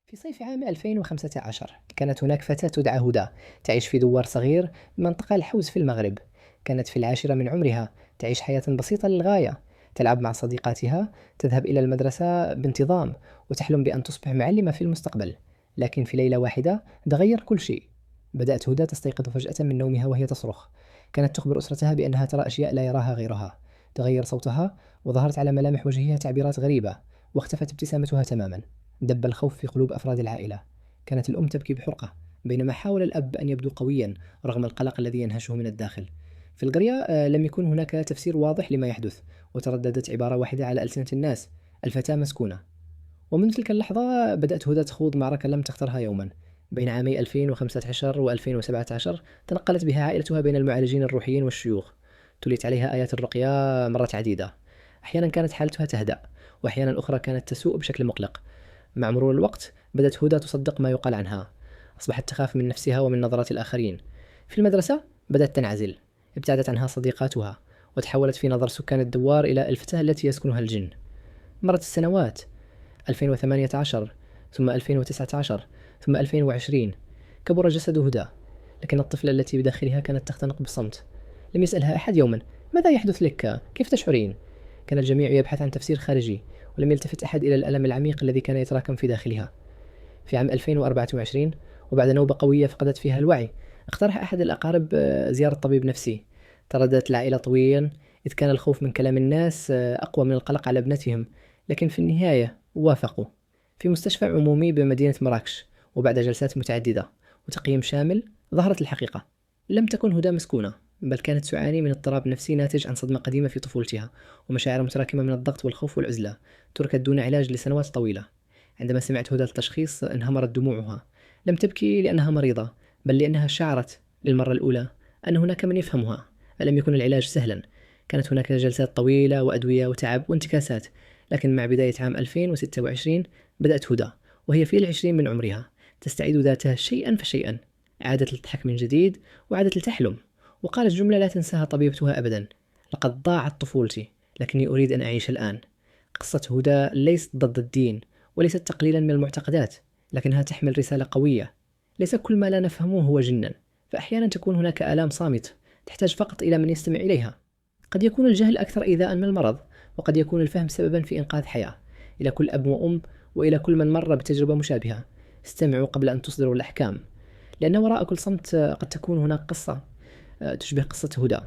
في صيف عام 2015 كانت هناك فتاة تدعى هدى تعيش في دوار صغير بمنطقة الحوز في المغرب. كانت في العاشرة من عمرها، تعيش حياة بسيطة للغاية، تلعب مع صديقاتها، تذهب إلى المدرسة بانتظام، وتحلم بأن تصبح معلمة في المستقبل. لكن في ليلة واحدة تغير كل شيء. بدأت هدى تستيقظ فجأة من نومها وهي تصرخ. كانت تخبر أسرتها بأنها ترى أشياء لا يراها غيرها. تغير صوتها، وظهرت على ملامح وجهها تعبيرات غريبة، واختفت ابتسامتها تماما. دب الخوف في قلوب أفراد العائلة. كانت الأم تبكي بحرقة، بينما حاول الأب أن يبدو قويا رغم القلق الذي ينهشه من الداخل. في القرية لم يكن هناك تفسير واضح لما يحدث، وترددت عبارة واحدة على ألسنة الناس: الفتاة مسكونة. ومن تلك اللحظة بدأت هدى تخوض معركة لم تخترها يوما. بين عامي 2015 و 2017 تنقلت بها عائلتها بين المعالجين الروحيين والشيوخ. تليت عليها آيات الرقية مرات عديدة. أحيانا كانت حالتها تهدأ، وأحيانا أخرى كانت تسوء بشكل مقلق. مع مرور الوقت بدأت هدى تصدق ما يقال عنها. أصبحت تخاف من نفسها ومن نظرات الآخرين. في المدرسة بدأت تنعزل، ابتعدت عنها صديقاتها، وتحولت في نظر سكان الدوار إلى الفتاة التي يسكنها الجن. مرت السنوات، 2018 ثم 2019 ثم 2020. كبر جسد هدى، لكن الطفلة التي بداخلها كانت تختنق بصمت. لم يسألها أحد يوما: ماذا يحدث لك؟ كيف تشعرين؟ كان الجميع يبحث عن تفسير خارجي، ولم يلتفت أحد إلى الألم العميق الذي كان يتراكم في داخلها. في عام 2024، وبعد نوبة قوية فقدت فيها الوعي، اقترح أحد الأقارب زيارة طبيب نفسي. ترددت العائلة طويلا، إذ كان الخوف من كلام الناس أقوى من القلق على ابنتهم. لكن في النهاية وافقوا. في مستشفى عمومي بمدينة مراكش، وبعد جلسات متعددة وتقييم شامل، ظهرت الحقيقة. لم تكن هدى مسكونة، بل كانت تعاني من اضطراب نفسي ناتج عن صدمة قديمة في طفولتها، ومشاعر متراكمة من الضغط والخوف والعزلة. تركت دون علاج لسنوات طويلة. عندما سمعت هدى التشخيص انهمرت دموعها. لم تبكي لأنها مريضة، بل لأنها شعرت للمرة الأولى أن هناك من يفهمها. لم يكن العلاج سهلا، كانت هناك جلسات طويلة وأدوية وتعب وانتكاسات. لكن مع بداية عام 2026 بدأت هدى، وهي في 20 من عمرها، تستعيد ذاتها شيئا فشيئا. عادت لتضحك من جديد، وعادت لتحلم. وقالت جملة لا تنساها طبيبتها أبدا: لقد ضاعت طفولتي، لكني أريد أن أعيش الآن. قصة هدى ليست ضد الدين، وليست تقليلا من المعتقدات، لكنها تحمل رسالة قوية. ليس كل ما لا نفهمه هو جنا، فأحيانا تكون هناك آلام صامت تحتاج فقط إلى من يستمع إليها. قد يكون الجهل أكثر إيذاء من المرض، وقد يكون الفهم سببا في إنقاذ حياة. إلى كل أب وأم، وإلى كل من مر بتجربة مشابهة: استمعوا قبل أن تصدروا الأحكام، لأن وراء كل صمت قد تكون هناك قصة تشبه قصة هدى.